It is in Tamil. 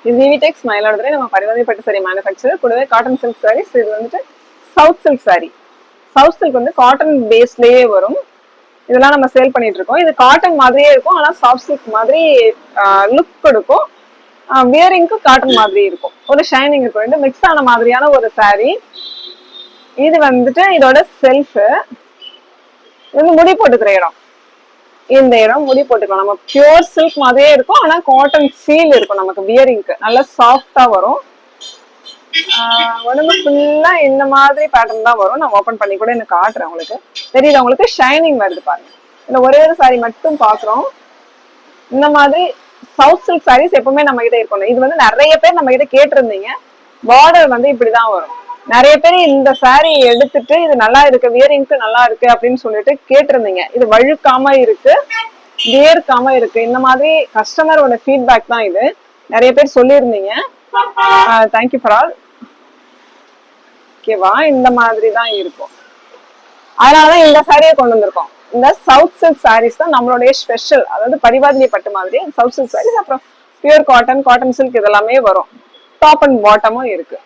இது விவிடெக்ஸ் மயிலாடுதுறை, நம்ம பரிவர்த்தனை பட்டு சாரி மேனுஃபேக்சர். கூடவே காட்டன் சில்க் சாரீஸ். இது வந்துட்டு south silk sorry. South silk வந்து காட்டன் பேஸ்லயே வரும். இதெல்லாம் நம்ம சேல் பண்ணிட்டு இருக்கோம். இது காட்டன் மாதிரியே இருக்கும், ஆனா சாஃப்ட் சில்க் மாதிரி லுக் கொடுக்கும். வியரிங்க்கு காட்டன் மாதிரி இருக்கும், ஒரு ஷைனிங் இருக்கும். ரெண்டு மிக்ஸ் ஆன மாதிரியான ஒரு சாரி. இது வந்துட்டு இதோட செல்ஃப். இது முடி போட்டுக்கிற இடம். இந்த இடம் முடி போட்டுக்கலாம். நம்ம பியூர் சில்க் மாதிரியே இருக்கும், ஆனா காட்டன் ஃபீல் இருக்கும் நமக்கு. வியரிங்க்கு நல்லா சாஃப்டா வரும். உடம்பு ஃபுல்லா இந்த மாதிரி பேட்டர்ன் தான் வரும். நான் ஓபன் பண்ணி கூட எனக்கு காட்டுறேன் உங்களுக்கு. தெரியுது உங்களுக்கு? ஷைனிங் வருது பாருங்க. இந்த ஒரே ஒரு சாரி மட்டும் பாக்குறோம். இந்த மாதிரி சவுத் சில்க் சாரீஸ் எப்பவுமே நம்ம கிட்ட இருக்கணும். இது வந்து நிறைய பேர் நம்ம கிட்ட கேட்டிருந்தீங்க. பார்டர் வந்து இப்படிதான் வரும். நிறைய பேர் இந்த சாரி எடுத்துட்டு இது நல்லா இருக்கு, வியரிங்க்கு நல்லா இருக்கு அப்படின்னு சொல்லிட்டு கேட்டிருந்தீங்க. இது வழுக்காம இருக்கு, வேர்க்காம இருக்கு. இந்த மாதிரி கஸ்டமரோட ஃபீட்பேக் தான் இது. நிறைய பேர் சொல்லியிருந்தீங்க. Thank you for all. ஓகேவா? இந்த மாதிரி தான் இருக்கும். அதனாலதான் இந்த சாரியை கொண்டு வந்திருக்கோம். இந்த சவுத் சில்க் சாரீஸ் தான் நம்மளுடைய ஸ்பெஷல். அதாவது பரிவாதினி பட்டு மாதிரி சவுத் சில்க் சாரீஸ். அப்புறம் பியூர் காட்டன், காட்டன் சில்க் இதெல்லாமே வரும். டாப் அண்ட் பாட்டமும் இருக்கு.